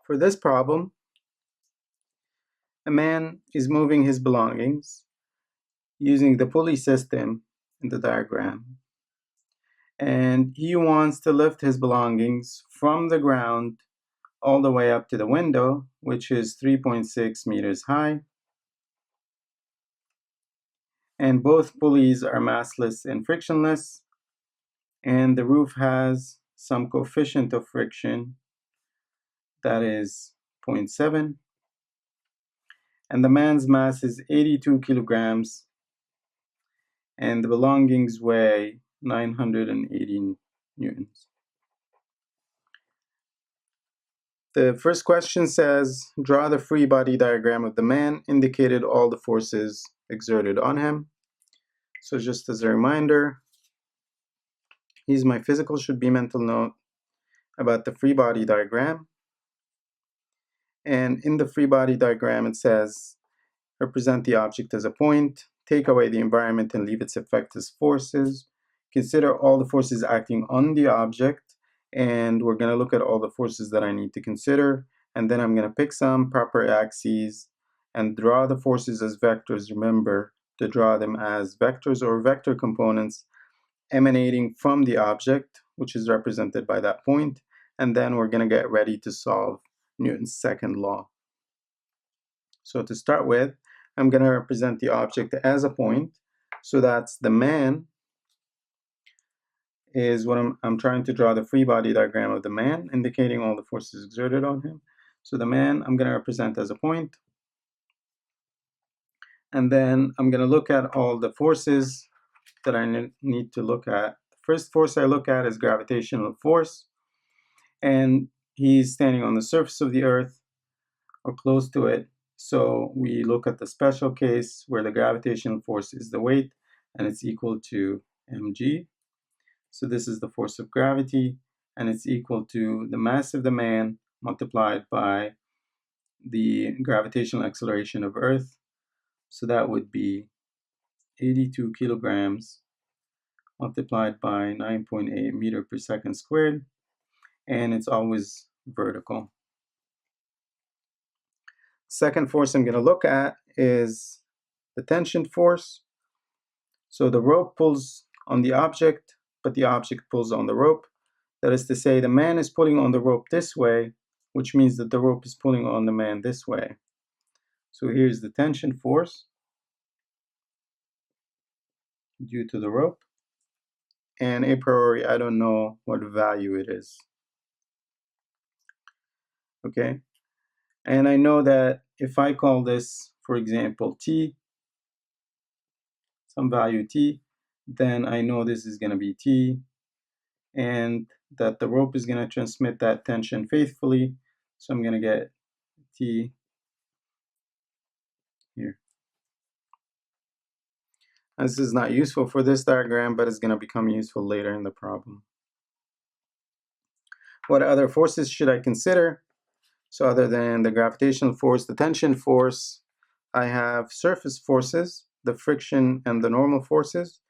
For this problem, a man is moving his belongings using the pulley system in the diagram. And he wants to lift his belongings from the ground all the way up to the window, which is 3.6 meters high. And both pulleys are massless and frictionless. And the roof has some coefficient of friction that is 0.7. And the man's mass is 82 kilograms. And the belongings weigh 980 newtons. The first question says, draw the free body diagram of the man, indicated all the forces exerted on him. So just as a reminder, here's my physical should be mental note about the free body diagram. And in the free body diagram, it says, represent the object as a point, take away the environment and leave its effect as forces, consider all the forces acting on the object, and we're going to look at all the forces that I need to consider, and then I'm going to pick some proper axes and draw the forces as vectors. Remember to draw them as vectors or vector components emanating from the object, which is represented by that point, and then we're going to get ready to solve Newton's second law. So to start with, I'm going to represent the object as a point. So that's the man is what I'm trying to draw the free body diagram of the man, indicating all the forces exerted on him. So the man I'm going to represent as a point. And then I'm going to look at all the forces that I need to look at. The first force I look at is gravitational force. And he's standing on the surface of the earth or close to it. So we look at the special case where the gravitational force is the weight and it's equal to mg. So this is the force of gravity and it's equal to the mass of the man multiplied by the gravitational acceleration of Earth. So that would be 82 kilograms multiplied by 9.8 meter per second squared, and it's always vertical. Second force I'm going to look at is the tension force. So the rope pulls on the object, but the object pulls on the rope. That is to say, the man is pulling on the rope this way, which means that the rope is pulling on the man this way. So here's the tension force due to the rope. And a priori, I don't know what value it is. Okay. And I know that if I call this, for example, T, some value T, then I know this is going to be T, and that the rope is going to transmit that tension faithfully. So I'm going to get T here. This is not useful for this diagram, but it's going to become useful later in the problem. What other forces should I consider? So other than the gravitational force, the tension force, I have surface forces, the friction and the normal forces,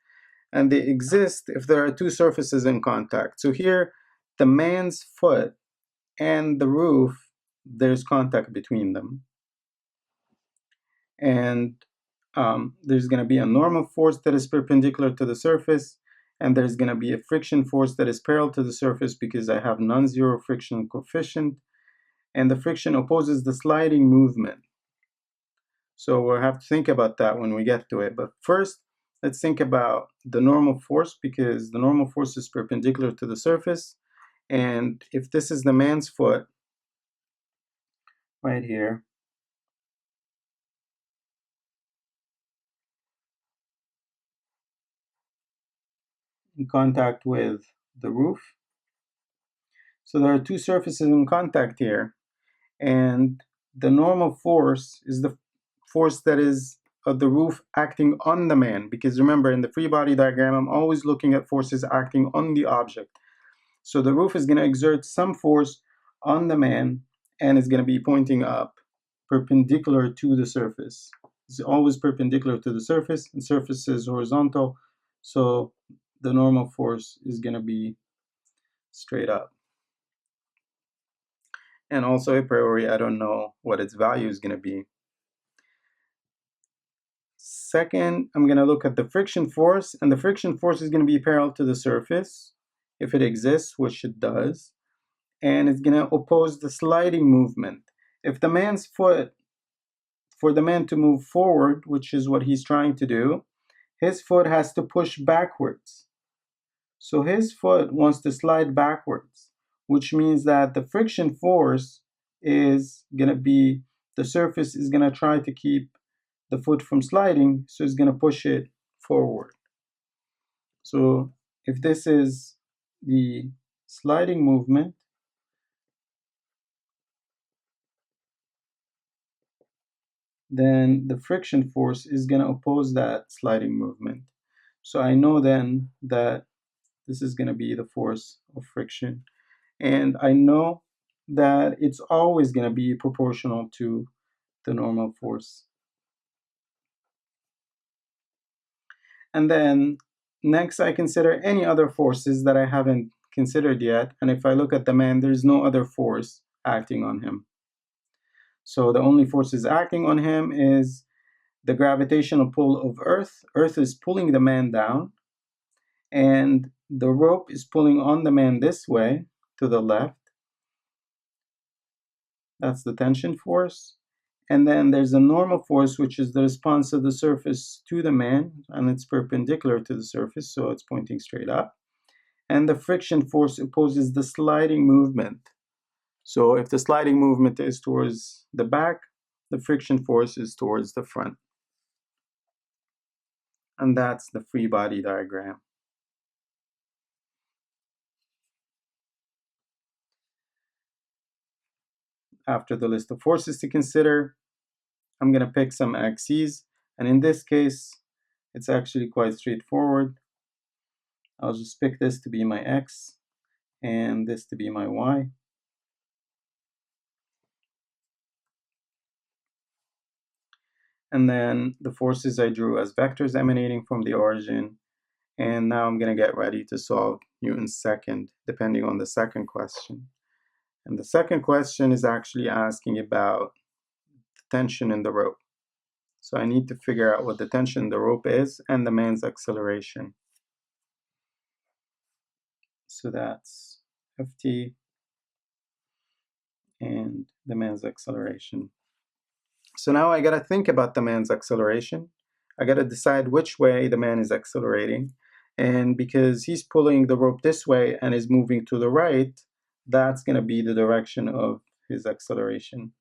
and they exist if there are two surfaces in contact. So here, the man's foot and the roof, there's contact between them. And there's going to be a normal force that is perpendicular to the surface, and there's going to be a friction force that is parallel to the surface because I have non-zero friction coefficient, and the friction opposes the sliding movement. So we'll have to think about that when we get to it. But first, let's think about the normal force, because the normal force is perpendicular to the surface. And if this is the man's foot, right here, in contact with the roof. So there are two surfaces in contact here, and the normal force is the force that is of the roof acting on the man, because remember, in the free body diagram, I'm always looking at forces acting on the object. So the roof is going to exert some force on the man, and it's going to be pointing up, perpendicular to the surface. It's always perpendicular to the surface, and surface is horizontal, so the normal force is going to be straight up. And also a priori, I don't know what its value is going to be. Second, I'm going to look at the friction force, and the friction force is going to be parallel to the surface, if it exists, which it does, and it's going to oppose the sliding movement. If the man's foot, for the man to move forward, which is what he's trying to do, his foot has to push backwards. So his foot wants to slide backwards, which means that the friction force is going to be, the surface is going to try to keep the foot from sliding, so it's going to push it forward. So if this is the sliding movement, then the friction force is going to oppose that sliding movement. So I know then that this is going to be the force of friction. And I know that it's always going to be proportional to the normal force. And then next I consider any other forces that I haven't considered yet. And if I look at the man, there's no other force acting on him. So the only forces acting on him is the gravitational pull of Earth. Earth is pulling the man down, and the rope is pulling on the man this way to the left. That's the tension force. And then there's a normal force, which is the response of the surface to the man, and it's perpendicular to the surface, so it's pointing straight up. And the friction force opposes the sliding movement. So if the sliding movement is towards the back, the friction force is towards the front. And that's the free body diagram. After the list of forces to consider, I'm going to pick some axes. And in this case, it's actually quite straightforward. I'll just pick this to be my x and this to be my y. And then the forces I drew as vectors emanating from the origin. And now I'm going to get ready to solve Newton's second, depending on the second question. And the second question is actually asking about the tension in the rope. So I need to figure out what the tension in the rope is and the man's acceleration. So that's Ft and the man's acceleration. So now I got to think about the man's acceleration. I got to decide which way the man is accelerating. And because he's pulling the rope this way and is moving to the right, that's going to be the direction of his acceleration.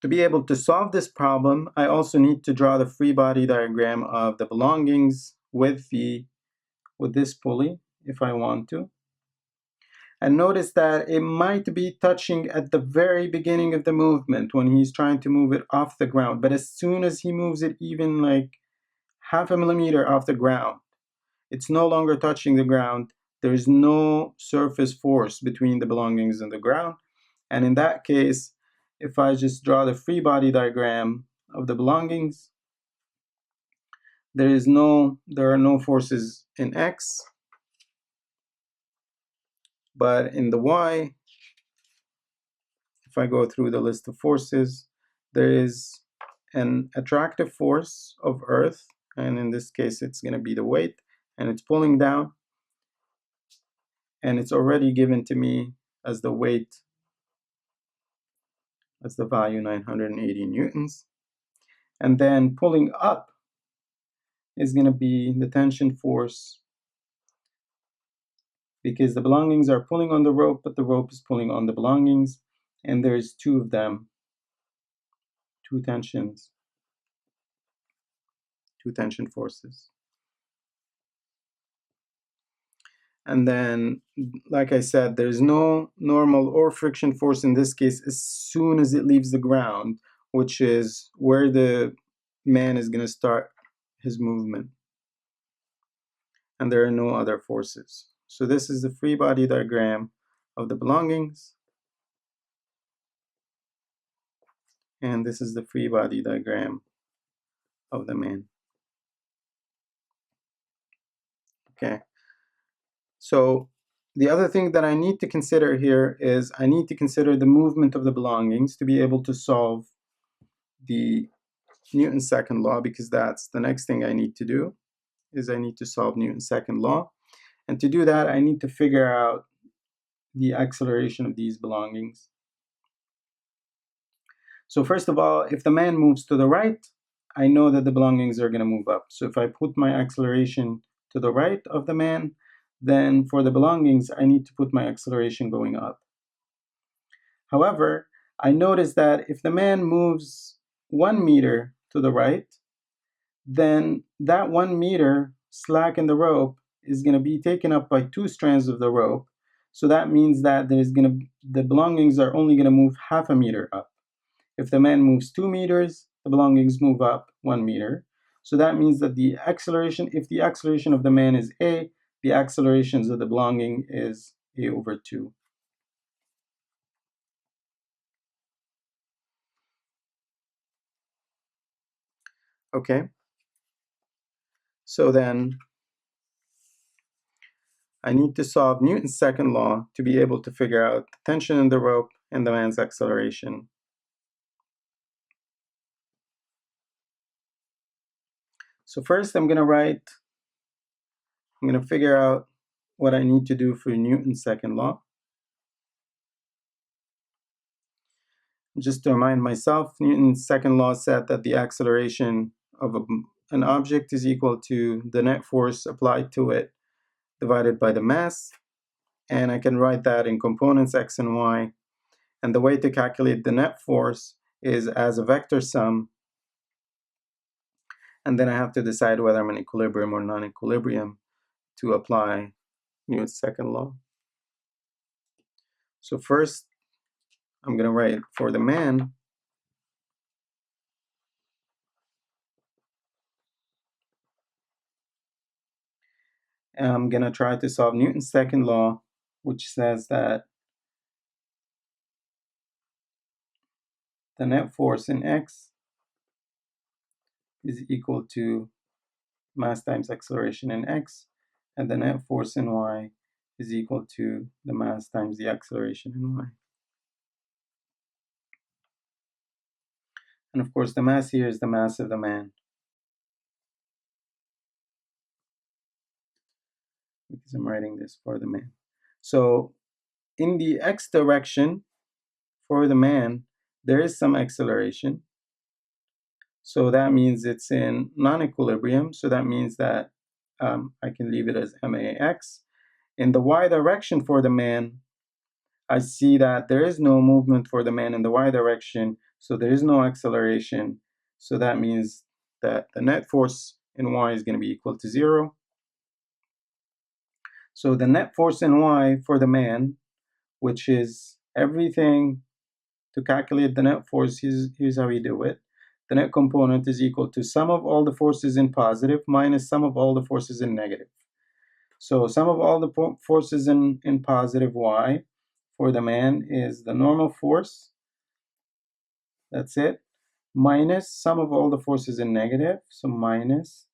To be able to solve this problem, I also need to draw the free body diagram of the belongings with this pulley if I want to. And notice that it might be touching at the very beginning of the movement when he's trying to move it off the ground. But as soon as he moves it even like half a millimeter off the ground, it's no longer touching the ground. There's no surface force between the belongings and the ground. And in that case, if I just draw the free body diagram of the belongings, there are no forces in X, but in the Y, if I go through the list of forces, there is an attractive force of Earth, and in this case it's going to be the weight, and it's pulling down, and it's already given to me as the weight, as the value 980 newtons. And then pulling up is going to be the tension force, because the belongings are pulling on the rope, but the rope is pulling on the belongings, and there's two of them, two tension forces. And then, like I said, there's no normal or friction force in this case as soon as it leaves the ground, which is where the man is going to start his movement. And there are no other forces. So this is the free body diagram of the belongings. And this is the free body diagram of the man. Okay. So the other thing that I need to consider here is I need to consider the movement of the belongings to be able to solve the Newton's second law, because that's the next thing I need to do, is I need to solve Newton's second law. And to do that, I need to figure out the acceleration of these belongings. So first of all, if the man moves to the right, I know that the belongings are going to move up. So if I put my acceleration to the right of the man, then for the belongings, I need to put my acceleration going up. However, I notice that if the man moves 1 meter to the right, then that 1 meter slack in the rope is going to be taken up by 2 strands of the rope. So that means that the belongings are only going to move half a meter up. If the man moves 2 meters, the belongings move up 1 meter. So that means that the acceleration, if the acceleration of the man is a, the accelerations of the belonging is a over 2. Okay. So then I need to solve Newton's second law to be able to figure out the tension in the rope and the man's acceleration. So first I'm going to figure out what I need to do for Newton's second law. Just to remind myself, Newton's second law said that the acceleration of an object is equal to the net force applied to it divided by the mass. And I can write that in components x and y. And the way to calculate the net force is as a vector sum. And then I have to decide whether I'm in equilibrium or non-equilibrium to apply Newton's second law. So first, I'm going to write for the man, and I'm going to try to solve Newton's second law, which says that the net force in x is equal to mass times acceleration in x, and the net force in y is equal to the mass times the acceleration in y. And of course, the mass here is the mass of the man, because I'm writing this for the man. So in the x direction for the man, there is some acceleration. So that means it's in non-equilibrium. So that means that I can leave it as max. In the y direction for the man, I see that there is no movement for the man in the y direction. So there is no acceleration. So that means that the net force in y is going to be equal to 0. So the net force in y for the man, which is everything to calculate the net force, here's how we do it. The net component is equal to sum of all the forces in positive minus sum of all the forces in negative. So sum of all the forces in positive y for the man is the normal force, that's it, minus sum of all the forces in negative, so minus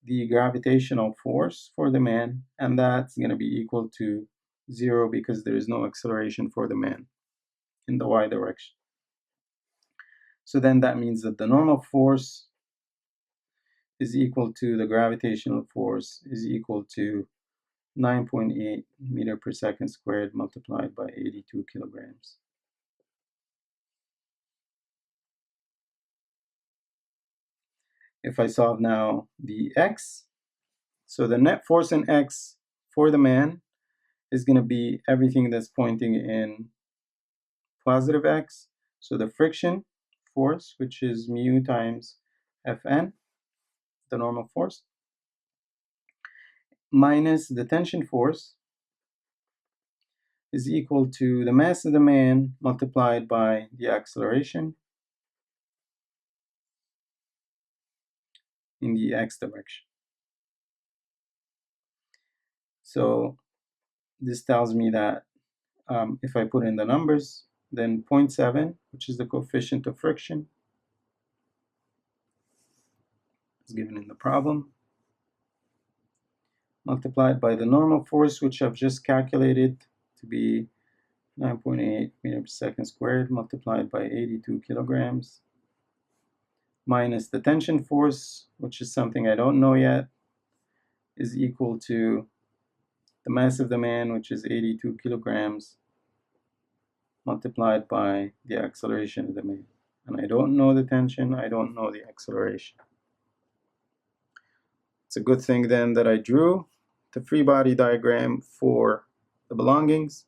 the gravitational force for the man, and that's going to be equal to 0 because there is no acceleration for the man in the y direction. So then that means that the normal force is equal to the gravitational force is equal to 9.8 meter per second squared multiplied by 82 kilograms. If I solve now the x, so the net force in x for the man is going to be everything that's pointing in positive x. So the friction force, which is mu times Fn, the normal force, minus the tension force is equal to the mass of the man multiplied by the acceleration in the x direction. So this tells me that if I put in the numbers, then 0.7, which is the coefficient of friction, is given in the problem. multiplied by the normal force, which I've just calculated to be 9.8 meters per second squared, multiplied by 82 kilograms, minus the tension force, which is something I don't know yet, is equal to the mass of the man, which is 82 kilograms, multiplied by the acceleration of the man. And I don't know the tension, I don't know the acceleration. It's a good thing then that I drew the free body diagram for the belongings,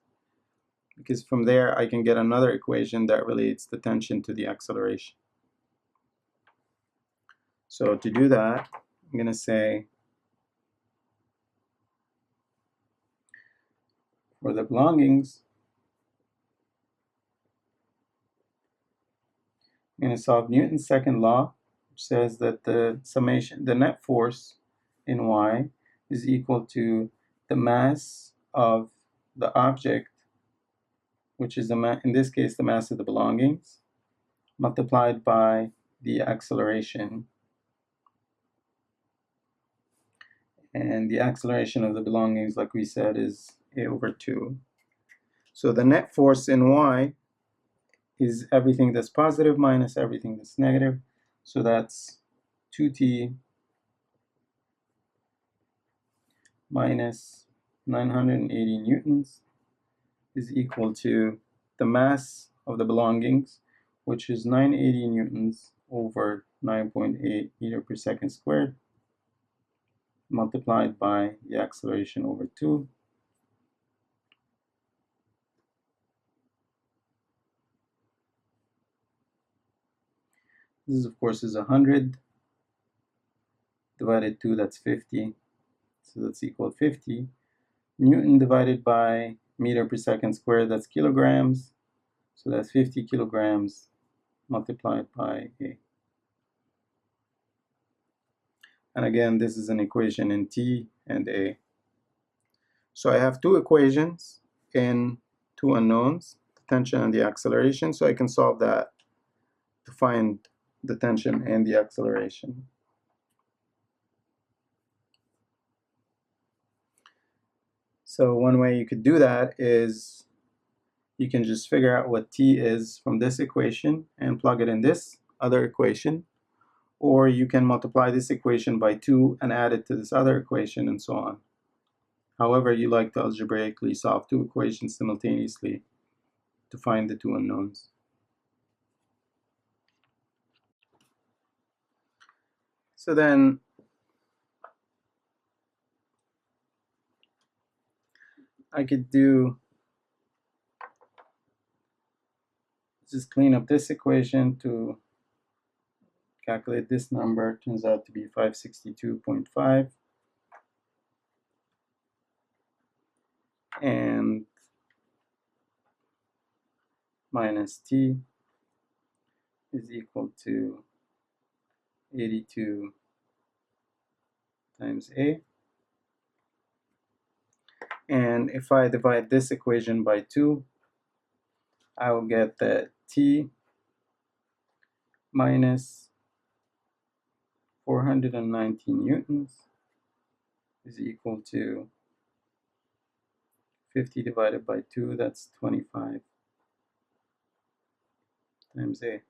because from there I can get another equation that relates the tension to the acceleration. So to do that, I'm going to say for the belongings, I'm going to solve Newton's second law, which says that the summation, the net force in y is equal to the mass of the object, which is in this case the mass of the belongings, multiplied by the acceleration. And the acceleration of the belongings, like we said, is a over 2. So the net force in y is everything that's positive minus everything that's negative. So that's 2t minus 980 newtons is equal to the mass of the belongings, which is 980 newtons over 9.8 meter per second squared, multiplied by the acceleration over 2. This, of course, is 100 divided 2, that's 50. So that's equal to 50. Newton divided by meter per second squared, that's kilograms. So that's 50 kilograms multiplied by A. And again, this is an equation in T and A. So I have two equations in two unknowns, the tension and the acceleration. So I can solve that to find the tension and the acceleration. So one way you could do that is you can just figure out what T is from this equation and plug it in this other equation. Or you can multiply this equation by 2 and add it to this other equation and so on. However you like to algebraically solve two equations simultaneously to find the two unknowns. So then I could just clean up this equation to calculate this number. It turns out to be 562.5. And minus T is equal to 82 times A. And if I divide this equation by 2, I will get that T minus 419 newtons is equal to 50 divided by 2, that's 25 times A.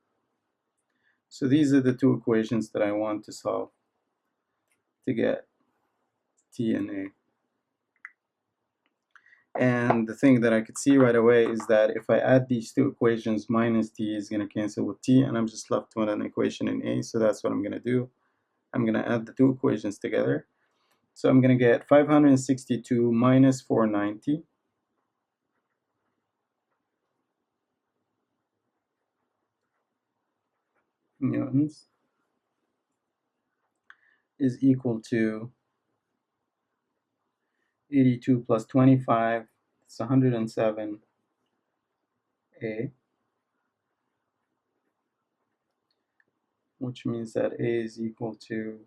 So these are the two equations that I want to solve to get T and A. And the thing that I could see right away is that if I add these two equations, minus T is going to cancel with T, and I'm just left with an equation in A, so that's what I'm going to do. I'm going to add the two equations together. So I'm going to get 562 minus 490 newtons is equal to 82 plus 25, it's 107 A, which means that A is equal to,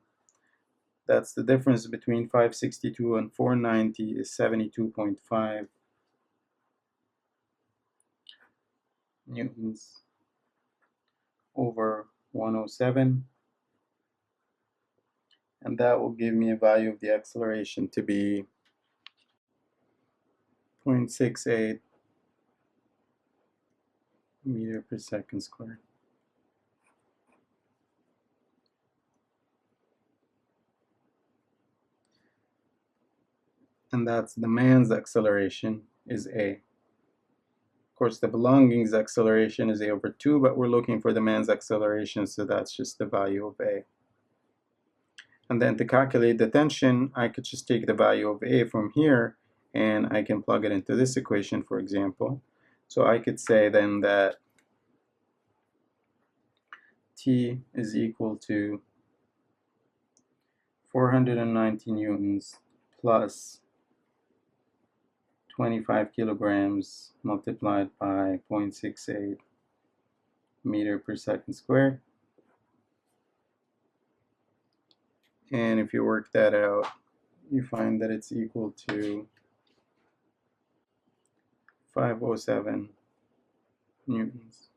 that's the difference between 562 and 490 is 72.5 newtons over 107. and that will give me a value of the acceleration to be 0.68 meter per second squared. And that's the man's acceleration is a. Of course, the belongings acceleration is a over 2, but we're looking for the man's acceleration, so that's just the value of a. And then to calculate the tension, I could just take the value of a from here, and I can plug it into this equation, for example. So I could say then that T is equal to 490 newtons plus 25 kilograms multiplied by 0.68 meter per second squared. And if you work that out, you find that it's equal to 507 newtons.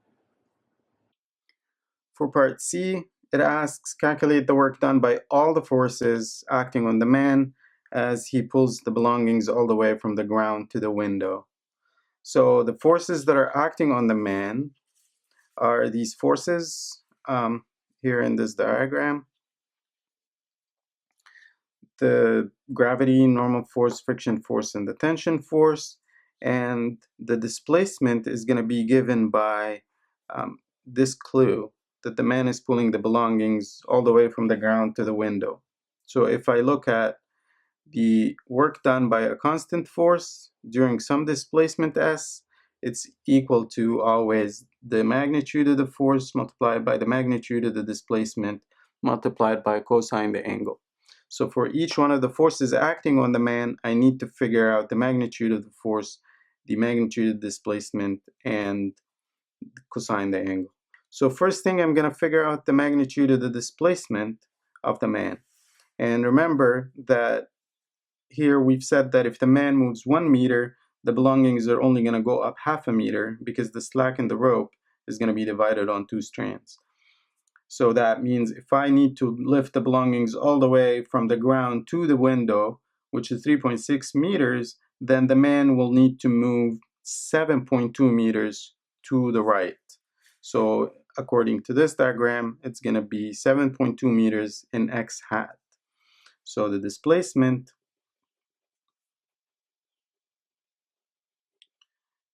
For part C, it asks calculate the work done by all the forces acting on the man as he pulls the belongings all the way from the ground to the window. So the forces that are acting on the man are these forces here in this diagram. The gravity, normal force, friction force, and the tension force. And the displacement is going to be given by this clue that the man is pulling the belongings all the way from the ground to the window. So if I look at the work done by a constant force during some displacement s, it's equal to always the magnitude of the force multiplied by the magnitude of the displacement multiplied by cosine the angle. So for each one of the forces acting on the man, I need to figure out the magnitude of the force, the magnitude of the displacement, and cosine the angle. So first thing, I'm going to figure out the magnitude of the displacement of the man. And remember that here we've said that if the man moves 1 meter, the belongings are only going to go up half a meter because the slack in the rope is going to be divided on 2 strands. So that means if I need to lift the belongings all the way from the ground to the window, which is 3.6 meters, then the man will need to move 7.2 meters to the right. So according to this diagram, it's going to be 7.2 meters in x hat. So the displacement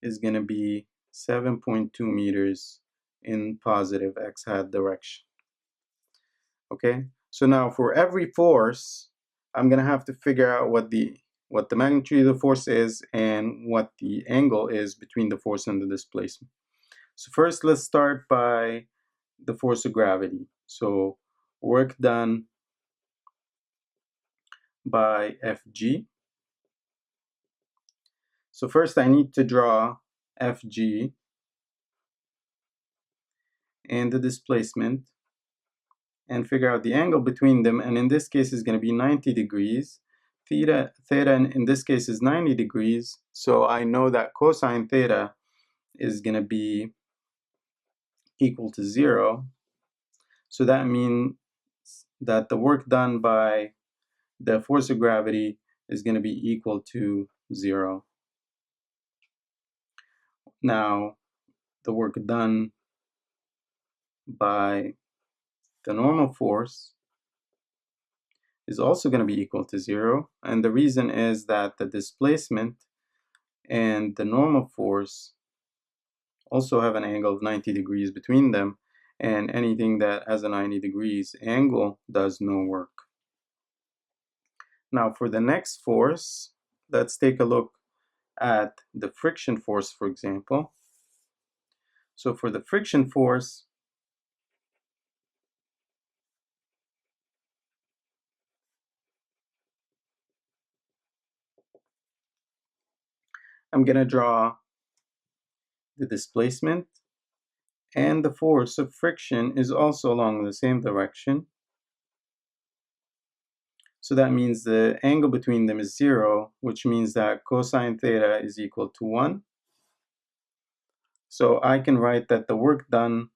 is going to be 7.2 meters in positive x hat direction. Okay, so now for every force, I'm going to have to figure out what the magnitude of the force is and what the angle is between the force and the displacement. So first, let's start by the force of gravity. So work done by Fg. So first I need to draw Fg and the displacement and figure out the angle between them, and in this case is going to be 90 degrees. Theta in this case is 90 degrees, so I know that cosine theta is going to be equal to 0. So that means that the work done by the force of gravity is going to be equal to 0. Now, the work done by the normal force is also going to be equal to 0. And the reason is that the displacement and the normal force also have an angle of 90 degrees between them. And anything that has a 90 degrees angle does no work. Now for the next force, let's take a look at the friction force, for example. So for the friction force, I'm going to draw the displacement, and the force of friction is also along the same direction. So that means the angle between them is 0, which means that cosine theta is equal to 1. So I can write that the work done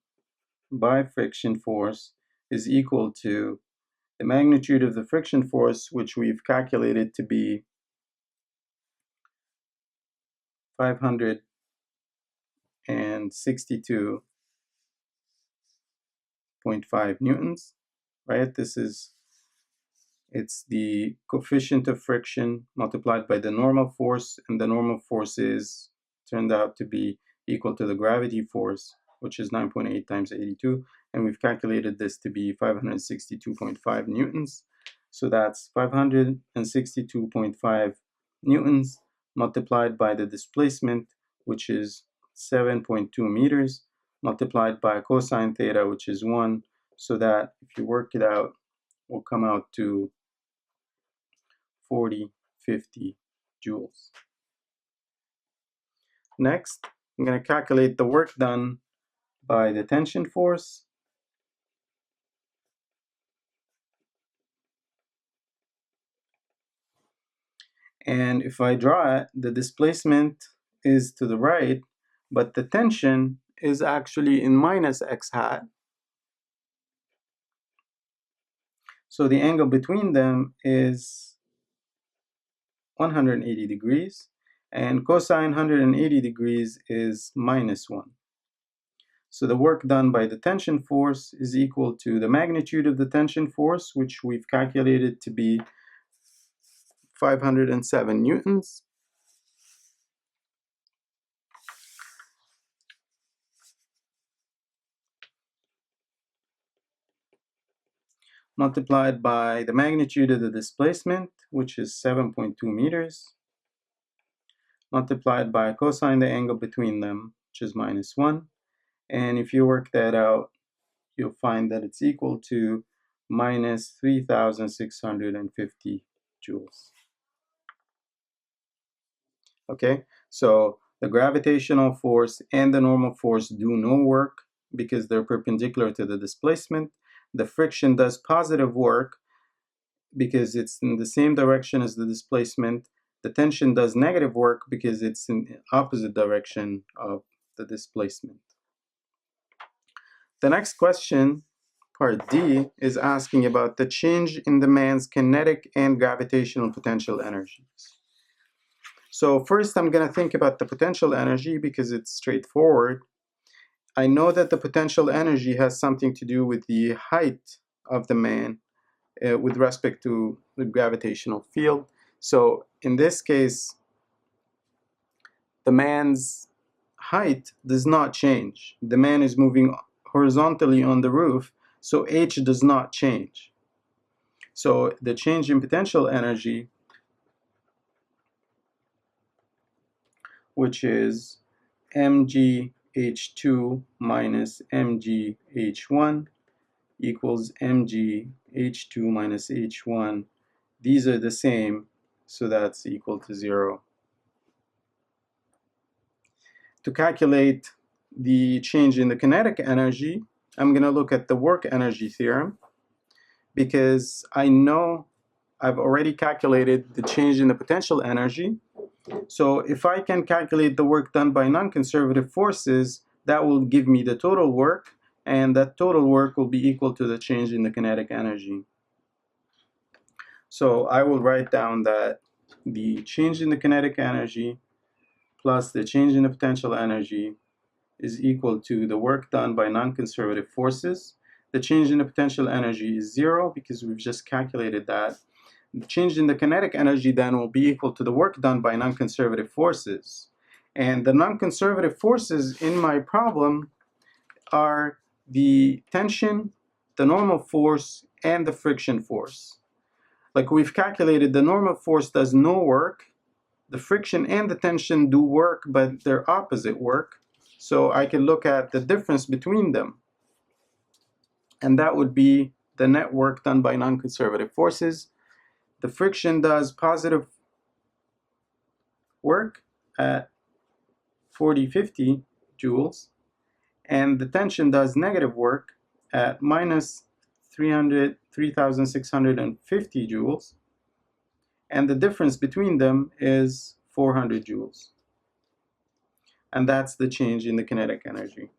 by friction force is equal to the magnitude of the friction force, which we've calculated to be 562.5 newtons, right? It's the coefficient of friction multiplied by the normal force, and the normal force turned out to be equal to the gravity force, which is 9.8 times 82, and we've calculated this to be 562.5 newtons. So that's 562.5 newtons multiplied by the displacement, which is 7.2 meters, multiplied by cosine theta, which is 1, so that if you work it out, will come out to 4050 joules. Next, I'm going to calculate the work done by the tension force. And if I draw it, the displacement is to the right, but the tension is actually in minus x hat. So the angle between them is 180 degrees, and cosine 180 degrees is minus 1. So the work done by the tension force is equal to the magnitude of the tension force, which we've calculated to be 507 newtons, multiplied by the magnitude of the displacement, which is 7.2 meters, multiplied by cosine the angle between them, which is minus 1. And if you work that out, you'll find that it's equal to minus 3,650 joules. Okay, so the gravitational force and the normal force do no work because they're perpendicular to the displacement. The friction does positive work because it's in the same direction as the displacement. The tension does negative work because it's in the opposite direction of the displacement. The next question, part D, is asking about the change in the man's kinetic and gravitational potential energies. So first I'm going to think about the potential energy because it's straightforward. I know that the potential energy has something to do with the height of the man with respect to the gravitational field. So in this case, the man's height does not change. The man is moving horizontally on the roof, so H does not change. So the change in potential energy, which is mgh2 minus mgh1 equals mgh2 minus h1. These are the same, so that's equal to 0. To calculate the change in the kinetic energy, I'm going to look at the work energy theorem because I know I've already calculated the change in the potential energy. So if I can calculate the work done by non-conservative forces, that will give me the total work, and that total work will be equal to the change in the kinetic energy. So I will write down that the change in the kinetic energy plus the change in the potential energy is equal to the work done by non-conservative forces. The change in the potential energy is 0 because we've just calculated that. The change in the kinetic energy then will be equal to the work done by non-conservative forces. And the non-conservative forces in my problem are the tension, the normal force, and the friction force. Like we've calculated, the normal force does no work. The friction and the tension do work, but they're opposite work. So I can look at the difference between them. And that would be the net work done by non-conservative forces. The friction does positive work at 4050 joules, and the tension does negative work at minus 3,650 joules, and the difference between them is 400 joules. And that's the change in the kinetic energy.